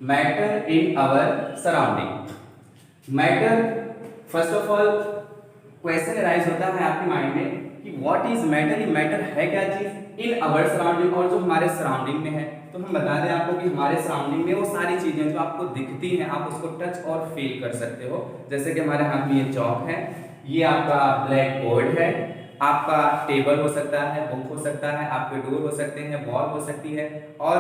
Matter in our surrounding. Matter, first of all question arise होता है आपके mind में कि व्हाट इज मैटर, ये मैटर है क्या चीज इन आवर सराउंडिंग, और जो हमारे सराउंडिंग में है। तो हम बता दें आपको कि हमारे सराउंडिंग में वो सारी चीजें जो आपको दिखती हैं आप उसको टच और फील कर सकते हो। जैसे कि हमारे हाथ में ये चौक है, ये आपका ब्लैक बोर्ड है, आपका टेबल हो सकता है, बुक हो सकता है, आपके डोर हो सकते हैं, वॉल हो सकती है, और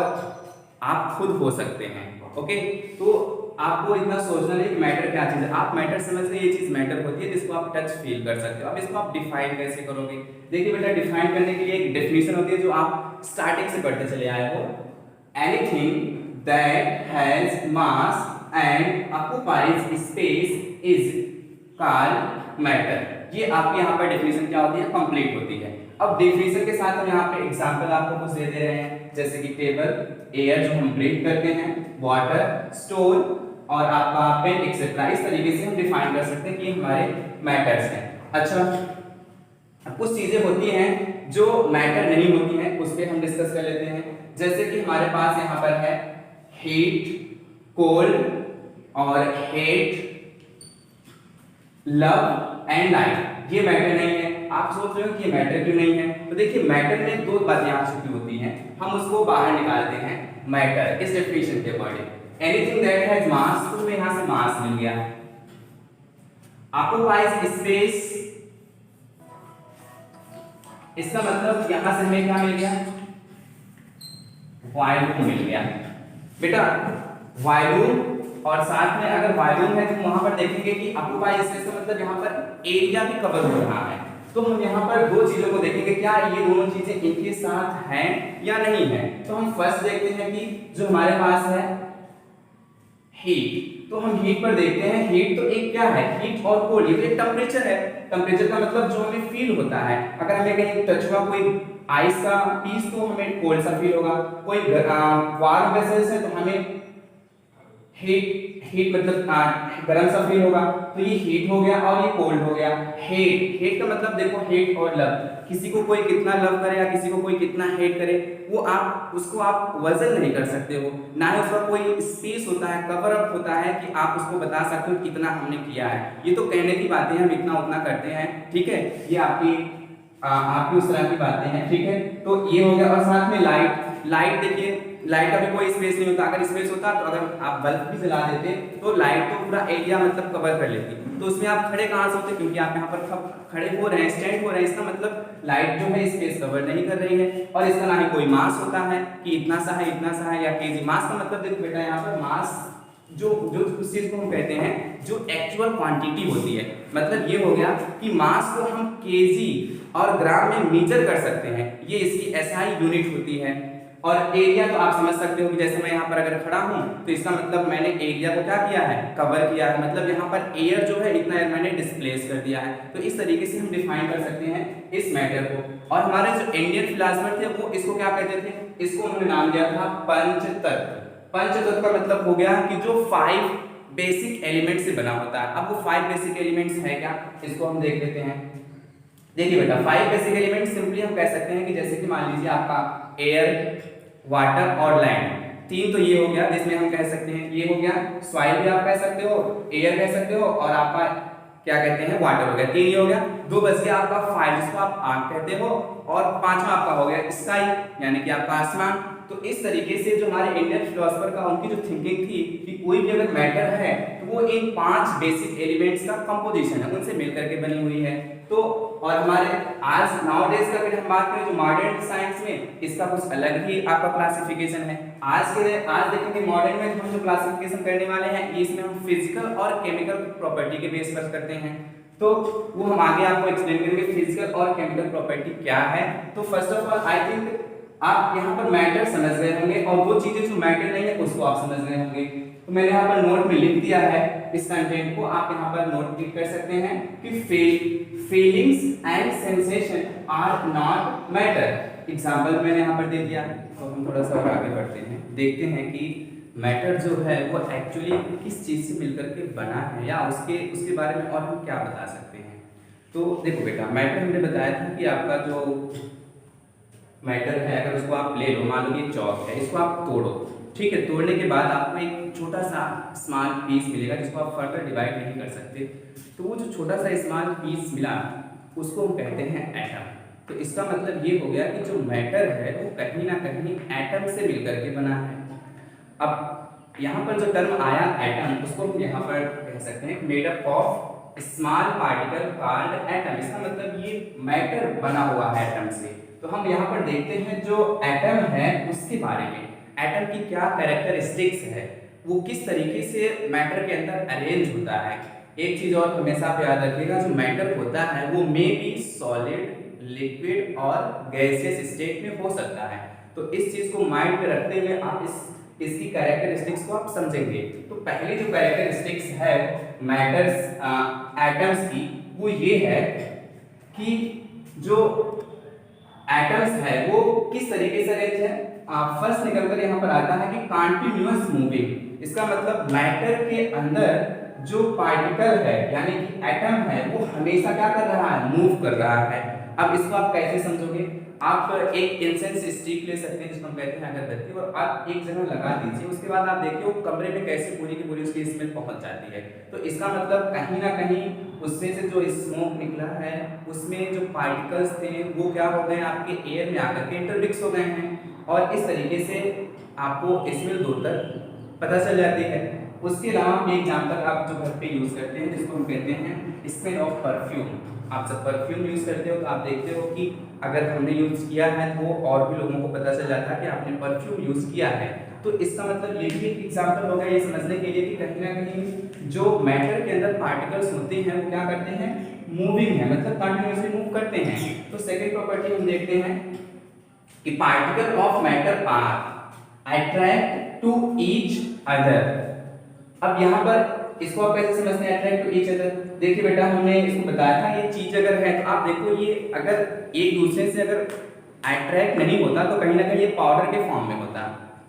आप खुद हो सकते हैं। ओके, तो आपको इतना सोचना नहीं कि मैटर क्या चीज है, आप मैटर समझ रहे ये चीज मैटर होती है जिसको आप टच फील कर सकते हो। अब इसको आप डिफाइन कैसे करोगे? देखिए बेटा, डिफाइन करने के लिए एक डेफिनेशन होती है जो आप स्टार्टिंग से पढ़ते चले आए हो। Anything that has mass and occupies space is called matter. ये आपके यहाँ पर डेफिनेशन क्या होती है? कंप्लीट होती है। अब डेफिनेशन के साथ हम यहाँ पे एग्जांपल आपको कुछ दे दे रहे हैं, जैसे कि टेबल, एयर जो हम ब्रीथ करते हैं, वाटर, स्टोन और आपका पेन एक्सेट्रा। इस तरीके से हम डिफाइन कर सकते हैं कि हमारे मैटर्स हैं। अच्छा, कुछ चीजें होती हैं जो मैटर नहीं होती हैं, उस पर हम डिस्कस कर लेते हैं। जैसे कि हमारे पास यहाँ पर है हीट, कोल्ड और हेट, लव एंड लाइट। ये मैटर नहीं है। आप सोच रहे हो कि ये मैटर क्यों नहीं है? तो देखिए, मैटर में दो बातें आ चुकी होती हैं, हम उसको बाहर निकालते हैं। मैटर इस डेफिनेशन के अकॉर्डिंग एनीथिंग दैट हैज मास, तो हमें यहां से मास मिल गया। ऑक्युपाइज स्पेस, इसका मतलब यहां से हमें क्या मिल गया? वॉल्यूम मिल गया। बेटा वॉल्यूम, और साथ में अगर वॉल्यूम है तो वहां पर देखेंगे कि ऑक्युपाई स्पेस का मतलब यहाँ पर एरिया भी कवर हो रहा है। तो हम यहाँ पर दो चीजों को देखेंगे, क्या ये दोनों चीजें इनके साथ हैं या नहीं है। तो हम फर्स्ट देखते हैं कि जो हमारे पास है हीट, तो हम हीट पर देखते हैं। हीट तो एक क्या है? हीट और कोल्ड, ये तो एक टेम्परेचर है। टेम्परेचर का मतलब जो हमें फील होता है, अगर हमें कहीं टच हुआ कोई आइस का पीस तो हमें कोल्ड सा फील होगा, कोई वार्म वेसल्स है तो हमें हीट मतलब गर्म सा फील होगा। तो ये हीट हो गया और ये कोल्ड हो गया। हेट का मतलब देखो, हेट और लव, किसी को कोई कितना लव करे या किसी को कोई कितना हेट करे, वो आप उसको आप वजन नहीं कर सकते हो, ना ही उसका कोई स्पेस होता है, कवर अप होता है कि आप उसको बता सकते हो कितना हमने किया है। ये तो कहने की बातें हैं, हम इतना उतना करते हैं, ठीक है, ये आपकी उस तरह की बातें हैं, ठीक है। तो ये हो गया। और साथ में लाइट देखिए, लाइट का भी कोई स्पेस नहीं होता। अगर स्पेस होता तो अगर आप बल्ब भी जला देते तो लाइट तो पूरा एरिया मतलब कवर कर लेती, तो उसमें आप खड़े कहाँ से होते? क्योंकि आप यहाँ पर खड़े हो रहे हैं, स्टैंड हो रहे हैं, इसका मतलब लाइट जो है स्पेस कवर नहीं कर रही है। और इसका ना ही कोई मास होता है कि इतना सा है, इतना सा है या केजी। मास का मतलब देखो बेटा, यहाँ पर मास जो जो उस चीज को हम कहते हैं जो एक्चुअल क्वांटिटी होती है। मतलब ये हो गया कि मास को हम केजी और ग्राम में मीजर कर सकते हैं, ये इसकी एसआई यूनिट होती है। और एरिया तो आप समझ सकते हो कि जैसे मैं यहाँ पर अगर खड़ा हूँ तो इसका मतलब मैंने एरिया को क्या किया है? कवर किया है। मतलब यहाँ पर एयर जो है इतना एयर मैंने डिस्प्लेस कर दिया है। तो इस तरीके से हम डिफाइन कर सकते हैं इस मैटर को। और हमारे जो इंडियन फिलोसफर थे वो इसको क्या कहते थे? इसको उन्होंने नाम दिया था पंचतत्व। पंचतत्व का मतलब हो गया कि जो 5 बेसिक एलिमेंट से बना होता है। अब वो 5 बेसिक एलिमेंट्स है क्या, इसको हम देख लेते हैं। देखिए बेटा, 5 बेसिक एलिमेंट सिंपली हम कह सकते हैं कि जैसे कि मान लीजिए आपका एयर, वाटर और लैंड, तीन तो ये हो गया जिसमें हम कह सकते हैं, ये हो गया सॉइल भी आप कह सकते हो, एयर कह सकते हो, और आपका क्या कहते हैं? वाटर हो गया। तीन ये हो गया। दो बच गया आपका फायर, जिसको आप आग कहते हो, और पांचवा आपका हो गया स्काई, यानी कि आपका आसमान। तो इस तरीके से जो हमारे इंडियन फिलोसफर का उनकी जो थिंकिंग थी कि कोई भी अगर मैटर है तो वो इन 5 बेसिक एलिमेंट्स का कंपोजिशन है, उनसे मिलकर के बनी हुई है। तो और हमारे आज नाउडेज का अगर हम बात करें जो मॉडर्न साइंस में, इसका कुछ अलग ही आपका क्लासिफिकेशन है। आज देखेंगे मॉडर्न में हम जो क्लासिफिकेशन करने वाले हैं, इसमें हम फिजिकल और केमिकल प्रॉपर्टी के बेस पर करते हैं। तो वो हम आगे आपको एक्सप्लेन करेंगे फिजिकल और केमिकल प्रॉपर्टी क्या है। तो first of all I think आप यहाँ पर मैटर समझ गए होंगे, और वो चीजें जो मैटर नहीं है उसको आप समझ गए होंगे। तो मैंने यहाँ पर नोट में लिख दिया है इस कंटेंट को, आप यहाँ पर नोट लिख कर सकते हैं कि feelings and sensation are not matter. Example मैंने यहाँ पर दे दिया। तो हम थोड़ा सा और आगे बढ़ते हैं, देखते हैं कि मैटर जो है वो एक्चुअली किस चीज से मिलकर के बना है, या उसके बारे में और हम क्या बता सकते हैं। तो देखो बेटा, मैटर हमने बताया था कि आपका जो मैटर है, अगर उसको आप ले लो, मान लो ये चौक है, इसको आप तोड़ो, ठीक है, तोड़ने के बाद आपको एक छोटा सा स्मॉल पीस मिलेगा जिसको आप फर्दर डिवाइड नहीं कर सकते। तो वो जो छोटा सा स्मॉल पीस मिला उसको हम कहते हैं एटम। तो इसका मतलब ये हो गया कि जो मैटर है वो कहीं ना कहीं एटम से मिलकर के बना है। अब यहाँ पर जो टर्म आया एटम, उसको हम यहाँ पर कह सकते हैं made up of small particle called atom. इसका मतलब ये मैटर बना हुआ है एटम से। तो हम यहाँ पर देखते हैं जो एटम है उसके बारे में, एटम की क्या कैरेक्टरिस्टिक्स है, वो किस तरीके से मैटर के अंदर अरेंज होता है। एक चीज और हमेशा आप याद रखिएगा, जो मैटर होता है वो मे बी सॉलिड, लिक्विड और गैसियस स्टेट में हो सकता है। तो इस चीज को माइंड में रखते हुए आप इसकी कैरेक्टरिस्टिक्स को आप समझेंगे। तो पहली जो कैरेक्टरिस्टिक्स है मैटर्स एटम्स की वो ये है कि जो एटम्स है वो किस तरीके से अरेंज है। फर्स्ट निकलकर यहाँ पर आता है कि कंटिन्यूअस मूविंग। इसका मतलब मैटर के अंदर जो पार्टिकल है यानी कि एटम है वो हमेशा क्या कर रहा है, मूव कर रहा है। अब इसको आप कैसे समझोगे, आप एक इंसेंस स्टिक ले सकते हैं जिसको हम कहते हैं अगरबत्ती, और आप एक जगह लगा दीजिए, उसके बाद आप देखिए वो कमरे में कैसे पूरी की पूरी उसकी स्मेल पहुंच जाती है। तो इसका मतलब कहीं ना कहीं उसमें से जो स्मोक निकला है उसमें जो पार्टिकल्स थे वो क्या हो गए, आपके एयर में आकर के इंटरमिक्स हो गए हैं, और इस तरीके से आपको स्मेल दूर तक पता चल जाती है। उसके अलावा एक एग्जाम्पल आप जो घर पे यूज करते हैं जिसको हम कहते हैं स्मेल ऑफ परफ्यूम। आप जब परफ्यूम यूज करते हो तो आप देखते हो कि अगर हमने यूज किया है तो और भी लोगों को पता चल जाता है कि आपने परफ्यूम यूज किया है। तो इसका मतलब ये भी एक एग्जाम्पल हो गया ये समझने के लिए कि कहीं ना कहीं जो मैटर के अंदर पार्टिकल्स होते हैं वो क्या करते हैं, मूविंग है, मतलब कंटिन्यूअसली मूव करते हैं। तो सेकंड प्रॉपर्टी हम देखते हैं कि particle of matter are attract to each other. अब यहाँ पर इसको आप कैसे समझते हैं अट्रैक्ट टू ईच अदर। देखिए बेटा हमने इसको बताया था ये चीज अगर है तो आप देखो ये अगर एक दूसरे से अगर अट्रैक्ट नहीं होता तो कहीं ना कहीं ये पाउडर के फॉर्म में होता।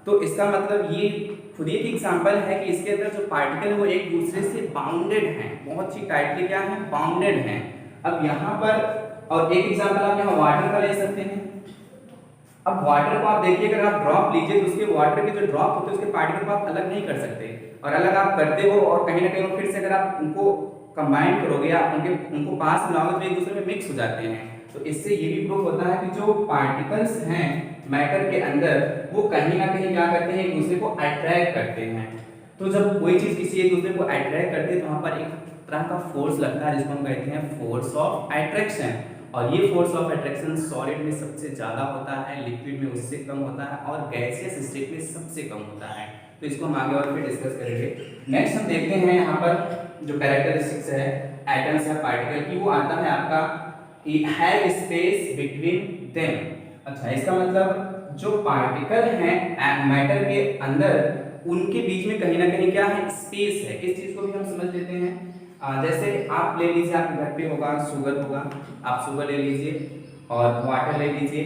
तो इसका मतलब ये खुद एक एग्जांपल है कि इसके अंदर जो पार्टिकल वो एक दूसरे से बाउंडेड हैं, बहुत ही टाइटली क्या है, बाउंडेड हैं। अब यहाँ पर और एक एग्जांपल आप यहाँ वाटर का ले सकते हैं। अब वाटर को आप देखिए अगर आप ड्रॉप लीजिए तो उसके वाटर के जो ड्रॉप होते हैं उसके पार्टिकल को आप अलग नहीं कर सकते, और अलग आप करते हो और कहीं ना कहीं फिर से अगर आप उनको कंबाइन करोगे या उनको पास मिलाओगे तो एक दूसरे में मिक्स हो जाते हैं। तो इससे ये भी प्रूफ होता है कि जो पार्टिकल्स हैं मैटर के अंदर वो कहीं ना कहीं क्या करते हैं, एक दूसरे को अट्रैक्ट करते हैं। तो जब कोई चीज किसी एक दूसरे को अट्रैक्ट करती है तो वहां पर एक तरह का फोर्स लगता है जिसको हम कहते हैं फोर्स ऑफ अट्रैक्शन। और ये फोर्स ऑफ अट्रैक्शन सॉलिड में सबसे ज्यादा होता है, लिक्विड में उससे कम होता है, और गैसियस स्टेट में सबसे कम होता है। तो इसको हम आगे और फिर डिस्कस करेंगे। नेक्स्ट हम देखते हैं यहाँ पर जो कैरेक्टरिस्टिक्स है एटम्स या पार्टिकल की, वो आता है आपका हैव स्पेस बिटवीन देम। अच्छा, इसका मतलब जो पार्टिकल हैं मैटर के अंदर उनके बीच में कहीं ना कहीं क्या है, स्पेस है। इस चीज को भी हम समझ लेते हैं। जैसे आप ले लीजिए, आपके घर पे होगा शुगर होगा, आप शुगर ले लीजिए और वाटर ले लीजिए,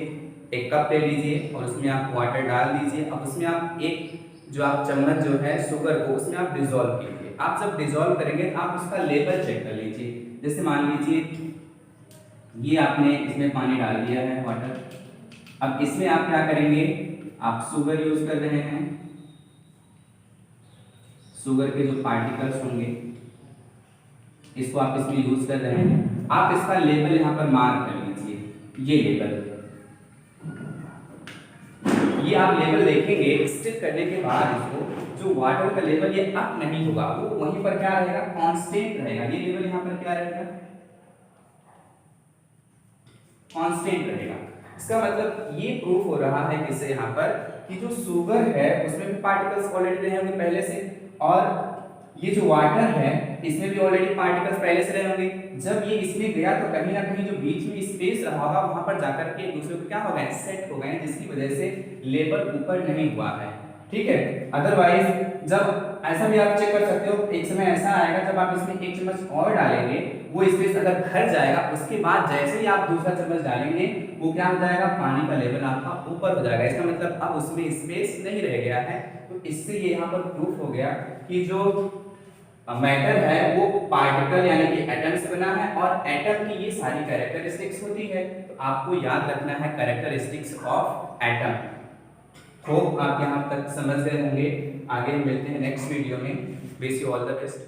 एक कप ले लीजिए और उसमें आप वाटर डाल दीजिए। अब उसमें आप एक जो आप चम्मच जो है शुगर को उसमें आप डिजोल्व कीजिए। आप जब डिजोल्व करेंगे तो आप उसका लेवल चेक कर लीजिए। जैसे मान लीजिए ये आपने इसमें पानी डाल दिया है वाटर, अब इसमें आप क्या करेंगे, आप शुगर यूज कर रहे हैं, शुगर के जो पार्टिकल्स होंगे इसको आप इसमें यूज कर रहे हैं। आप इसका लेवल यहाँ पर मार्क कर लीजिए, ये लेवल, ये आप लेवल देखेंगे। स्टिक करने के बाद इसको जो वाटर का लेवल ये अप नहीं होगा, वो वहीं पर क्या रहेगा, कांस्टेंट रहेगा। ये लेवल यहाँ पर क्या रहेगा, कांस्टेंट रहेगा। इसका मतलब ये प्रूफ हो रहा है किससे, यहाँ पर कि जो शुगर है उसमें भी पार्टिकल्स ऑलरेडी रहे होंगे पहले से, और ये जो वाटर है इसमें भी ऑलरेडी पार्टिकल्स पहले से रहे होंगे। जब ये इसमें गया तो कहीं ना कहीं जो बीच में स्पेस रहा होगा वहां पर जाकर के एक दूसरे को क्या हो गए, सेट हो गए, जिसकी वजह से लेवल ऊपर नहीं हुआ है। ठीक है, अदरवाइज जब ऐसा भी आप चेक कर सकते हो, एक समय ऐसा आएगा जब आप इसमें एक चम्मच और डालेंगे, वो स्पेस अगर भर जाएगा, उसके बाद जैसे ही आप दूसरा चम्मच डालेंगे वो क्या हो जाएगा, पानी का लेवल आपका ऊपर हो जाएगा। इसका मतलब अब उसमें स्पेस नहीं रह गया है। तो इससे ये यहाँ पर प्रूफ हो गया कि जो मैटर है वो पार्टिकल यानी कि एटम से बना है, और एटम की ये सारी कैरेक्टरिस्टिक्स होती है। तो आपको याद रखना है कैरेक्टरिस्टिक्स ऑफ एटम। होप आप यहाँ तक समझ गए होंगे। आगे मिलते हैं नेक्स्ट वीडियो में। Wish you all the best.